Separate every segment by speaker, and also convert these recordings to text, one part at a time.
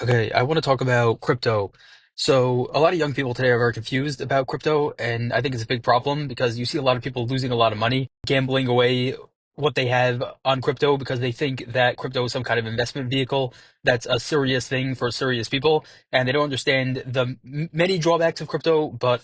Speaker 1: Okay, I want to talk about crypto. So, a lot of young people today are very confused about crypto, and I think it's a big problem because you see a lot of people losing a lot of money, gambling away what they have on crypto because they think that crypto is some kind of investment vehicle that's a serious thing for serious people, and they don't understand the many drawbacks of crypto, but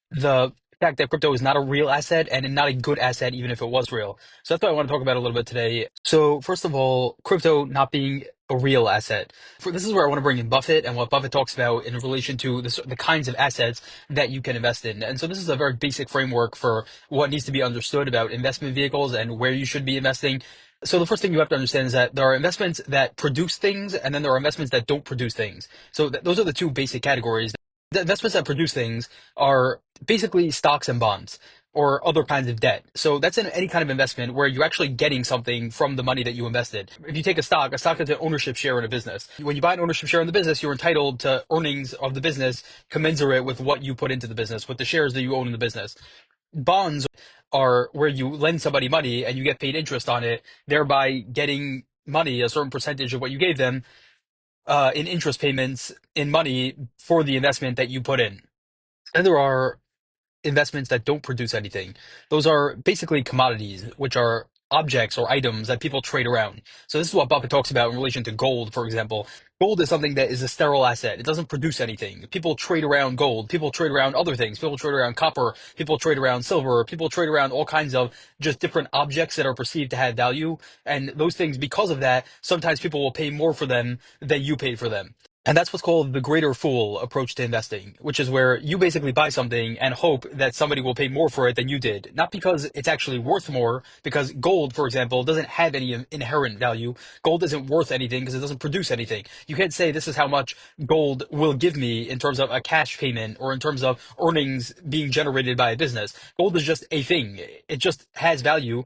Speaker 1: the fact that crypto is not a real asset and not a good asset, even if it was real. So that's what I want to talk about a little bit today. So, first of all, crypto not being a real asset. This is where I want to bring in Buffett and what Buffett talks about in relation to the kinds of assets that you can invest in. And so this is a very basic framework for what needs to be understood about investment vehicles and where you should be investing. So the first thing you have to understand is that there are investments that produce things, and then there are investments that don't produce things. So those are the two basic categories. The investments that produce things are basically stocks and bonds or other kinds of debt. So that's in any kind of investment where you're actually getting something from the money that you invested. If you take a stock is an ownership share in a business. When you buy an ownership share in the business, you're entitled to earnings of the business commensurate with what you put into the business, with the shares that you own in the business. Bonds are where you lend somebody money and you get paid interest on it, thereby getting money, a certain percentage of what you gave them, in interest payments in money for the investment that you put in. And there are investments that don't produce anything. Those are basically commodities, which are objects or items that people trade around. So this is what Buffett talks about in relation to gold, for example. Gold is something that is a sterile asset. It doesn't produce anything. People trade around gold. People trade around other things. People trade around copper. People trade around silver. People trade around all kinds of just different objects that are perceived to have value. And those things, because of that, sometimes people will pay more for them than you paid for them. And that's what's called the greater fool approach to investing, which is where you basically buy something and hope that somebody will pay more for it than you did. Not because it's actually worth more, because gold, for example, doesn't have any inherent value. Gold isn't worth anything because it doesn't produce anything. You can't say this is how much gold will give me in terms of a cash payment or in terms of earnings being generated by a business. Gold is just a thing. It just has value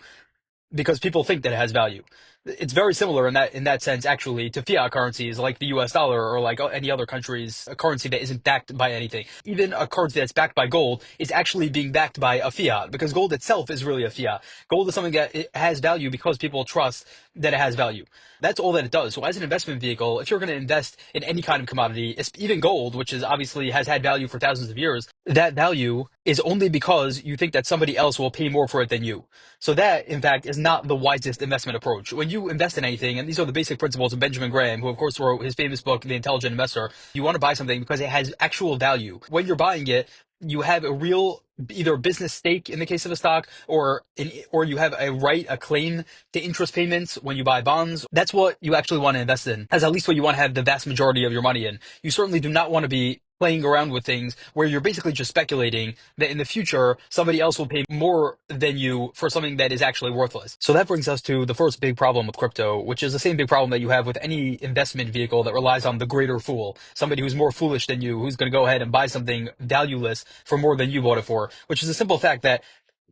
Speaker 1: because people think that it has value. It's very similar in that sense, actually, to fiat currencies like the U.S. dollar or like any other country's a currency that isn't backed by anything. Even a currency that's backed by gold is actually being backed by a fiat because gold itself is really a fiat. Gold is something that it has value because people trust that it has value. That's all that it does. So as an investment vehicle, if you're going to invest in any kind of commodity, even gold, which is obviously has had value for thousands of years, that value is only because you think that somebody else will pay more for it than you. So that, in fact, is not the wisest investment approach. When you invest in anything, and these are the basic principles of Benjamin Graham, who of course wrote his famous book, The Intelligent Investor, you want to buy something because it has actual value. When you're buying it, you have a real either business stake in the case of a stock or you have a right, a claim to interest payments when you buy bonds. That's what you actually want to invest in. That's at least what you want to have the vast majority of your money in. You certainly do not want to be playing around with things where you're basically just speculating that in the future somebody else will pay more than you for something that is actually worthless. So that brings us to the first big problem with crypto, which is the same big problem that you have with any investment vehicle that relies on the greater fool, somebody who's more foolish than you, who's going to go ahead and buy something valueless for more than you bought it for, which is a simple fact that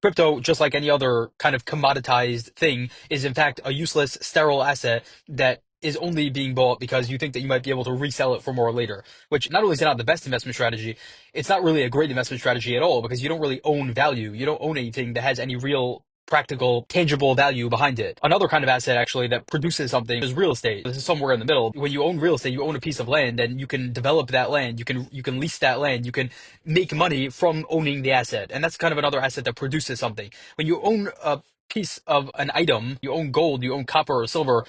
Speaker 1: crypto, just like any other kind of commoditized thing, is in fact a useless, sterile asset that is only being bought because you think that you might be able to resell it for more later, which not only is it not the best investment strategy, it's not really a great investment strategy at all because you don't really own value. You don't own anything that has any real practical, tangible value behind it. Another kind of asset actually that produces something is real estate. This is somewhere in the middle. When you own real estate, you own a piece of land and you can develop that land. You can lease that land. You can make money from owning the asset. And that's kind of another asset that produces something. When you own a piece of an item, you own gold, you own copper or silver,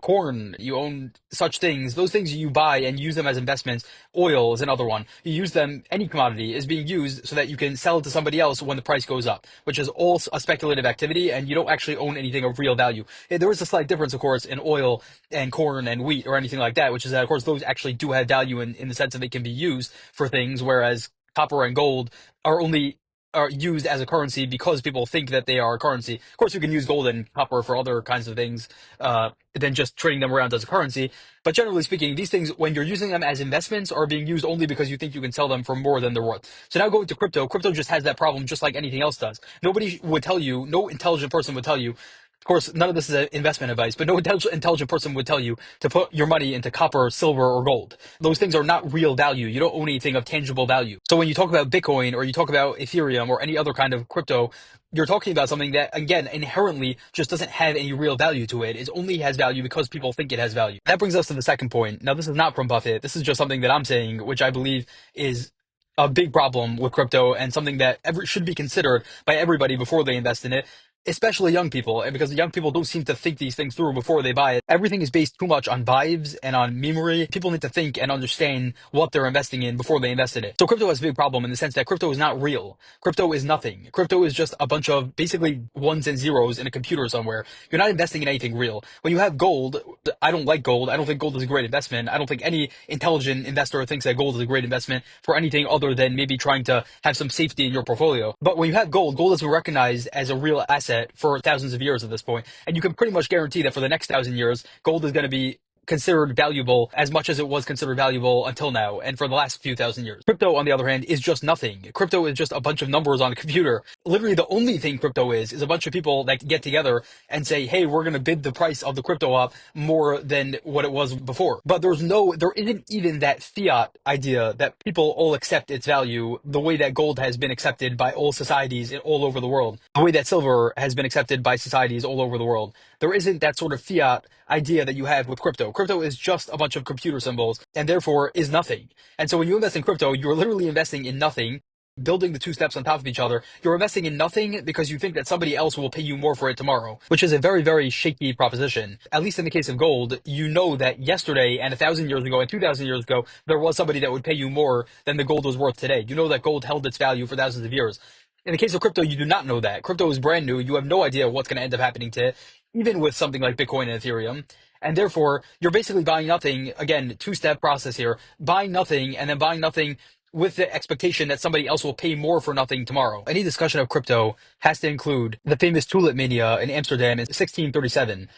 Speaker 1: corn, you own such things. Those things you buy and use them as investments. Oil is another one. You use them, any commodity is being used so that you can sell it to somebody else when the price goes up, which is all a speculative activity and you don't actually own anything of real value. There is a slight difference, of course, in oil and corn and wheat or anything like that, which is that, of course, those actually do have value in the sense that they can be used for things, whereas copper and gold are only are used as a currency because people think that they are a currency. Of course, you can use gold and copper for other kinds of things than just trading them around as a currency. But generally speaking, these things, when you're using them as investments, are being used only because you think you can sell them for more than they're worth. So now going to crypto, crypto just has that problem just like anything else does. Nobody would tell you, no intelligent person would tell you Of course, none of this is investment advice, but no intelligent person would tell you to put your money into copper, silver, or gold. Those things are not real value. You don't own anything of tangible value. So when you talk about Bitcoin or you talk about Ethereum or any other kind of crypto, you're talking about something that, again, inherently just doesn't have any real value to it. It only has value because people think it has value. That brings us to the second point. Now, this is not from Buffett. This is just something that I'm saying, which I believe is a big problem with crypto and something that should be considered by everybody before they invest in it, especially young people, and because young people don't seem to think these things through before they buy it. Everything is based too much on vibes and on memory. People need to think and understand what they're investing in before they invest in it. So crypto has a big problem in the sense that crypto is not real. Crypto is nothing. Crypto is just a bunch of basically ones and zeros in a computer somewhere. You're not investing in anything real. When you have gold, I don't like gold. I don't think gold is a great investment. I don't think any intelligent investor thinks that gold is a great investment for anything other than maybe trying to have some safety in your portfolio. But when you have gold, gold has been recognized as a real asset for thousands of years at this point, and you can pretty much guarantee that for the next 1,000 years, gold is going to be considered valuable as much as it was considered valuable until now and for the last few thousand years. Crypto, on the other hand, is just nothing. Crypto is just a bunch of numbers on a computer. Literally, the only thing crypto is a bunch of people that get together and say, hey, we're going to bid the price of the crypto up more than what it was before. But there isn't even that fiat idea that people all accept its value the way that gold has been accepted by all societies all over the world, the way that silver has been accepted by societies all over the world. There isn't that sort of fiat idea that you have with crypto. Crypto is just a bunch of computer symbols and therefore is nothing. And so when you invest in crypto, you're literally investing in nothing, building the two steps on top of each other. You're investing in nothing because you think that somebody else will pay you more for it tomorrow, which is a very, very shaky proposition. At least in the case of gold, you know that yesterday and 1,000 years ago and 2,000 years ago, there was somebody that would pay you more than the gold was worth today. You know that gold held its value for thousands of years. In the case of crypto, you do not know that. Crypto is brand new. You have no idea what's going to end up happening to it, even with something like Bitcoin and Ethereum. And therefore, you're basically buying nothing. Again, two-step process here. Buying nothing and then buying nothing with the expectation that somebody else will pay more for nothing tomorrow. Any discussion of crypto has to include the famous tulip mania in Amsterdam in 1637.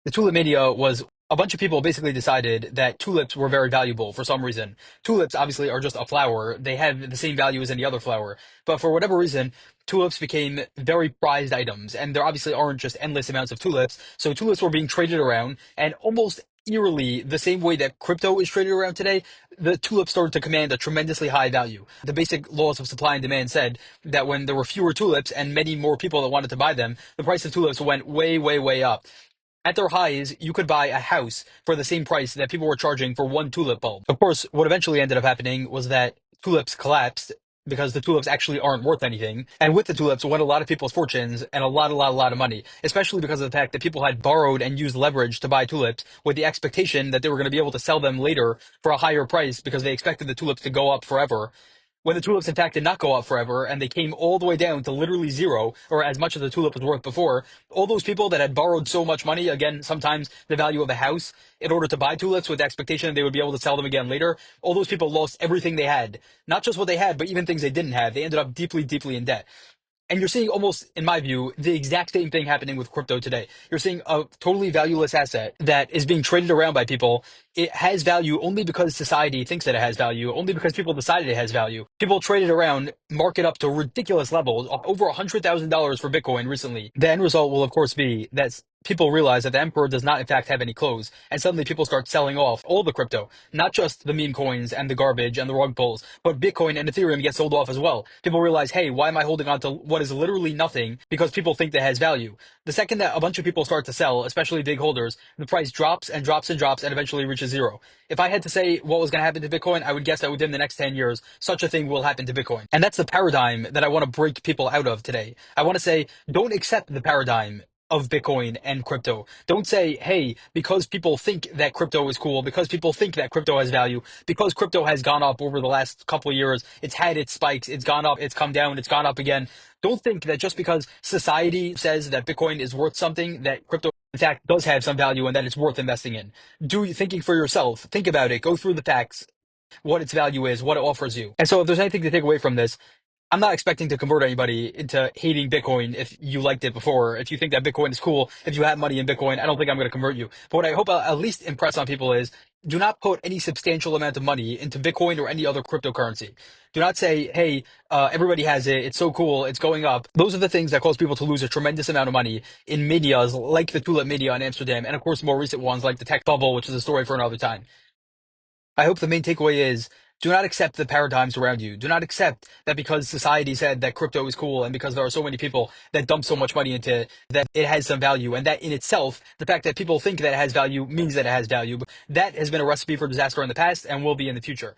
Speaker 1: The tulip mania was a bunch of people basically decided that tulips were very valuable for some reason. Tulips obviously are just a flower. They have the same value as any other flower. But for whatever reason, tulips became very prized items. And there obviously aren't just endless amounts of tulips. So tulips were being traded around, and almost eerily, the same way that crypto is traded around today, the tulips started to command a tremendously high value. The basic laws of supply and demand said that when there were fewer tulips and many more people that wanted to buy them, the price of tulips went way, way, way up. At their highs, you could buy a house for the same price that people were charging for one tulip bulb. Of course, what eventually ended up happening was that tulips collapsed because the tulips actually aren't worth anything. And with the tulips went a lot of people's fortunes and a lot of money, especially because of the fact that people had borrowed and used leverage to buy tulips with the expectation that they were going to be able to sell them later for a higher price because they expected the tulips to go up forever. When the tulips, in fact, did not go up forever and they came all the way down to literally zero, or as much as the tulip was worth before, all those people that had borrowed so much money, again, sometimes the value of a house, in order to buy tulips with the expectation that they would be able to sell them again later, all those people lost everything they had. Not just what they had, but even things they didn't have. They ended up deeply, deeply in debt. And you're seeing almost, in my view, the exact same thing happening with crypto today. You're seeing a totally valueless asset that is being traded around by people. It has value only because society thinks that it has value, only because people decided it has value. People trade it around, mark it up to ridiculous levels, over $100,000 for Bitcoin recently. The end result will, of course, be that people realize that the emperor does not, in fact, have any clothes. And suddenly people start selling off all the crypto, not just the meme coins and the garbage and the rug pulls, but Bitcoin and Ethereum get sold off as well. People realize, hey, why am I holding on to what is literally nothing because people think that has value? The second that a bunch of people start to sell, especially big holders, the price drops and drops and drops and eventually reaches zero. If I had to say what was going to happen to Bitcoin, I would guess that within the next 10 years, such a thing will happen to Bitcoin. And that's the paradigm that I want to break people out of today. I want to say, don't accept the paradigm of Bitcoin and crypto. Don't say, hey, because people think that crypto is cool, because people think that crypto has value, because crypto has gone up over the last couple of years, it's had its spikes, it's gone up, it's come down, it's gone up again. Don't think that just because society says that Bitcoin is worth something, that crypto in fact does have some value and that it's worth investing in. Do thinking for yourself. Think about it. Go through the facts, what its value is, what it offers you. And so if there's anything to take away from this, I'm not expecting to convert anybody into hating Bitcoin if you liked it before. If you think that Bitcoin is cool, if you have money in Bitcoin, I don't think I'm going to convert you. But what I hope I'll at least impress on people is do not put any substantial amount of money into Bitcoin or any other cryptocurrency. Do not say, hey, everybody has it. It's so cool. It's going up. Those are the things that cause people to lose a tremendous amount of money in manias like the tulip mania in Amsterdam. And of course, more recent ones like the tech bubble, which is a story for another time. I hope the main takeaway is do not accept the paradigms around you. Do not accept that because society said that crypto is cool and because there are so many people that dump so much money into it, that it has some value. And that in itself, the fact that people think that it has value means that it has value. That has been a recipe for disaster in the past and will be in the future.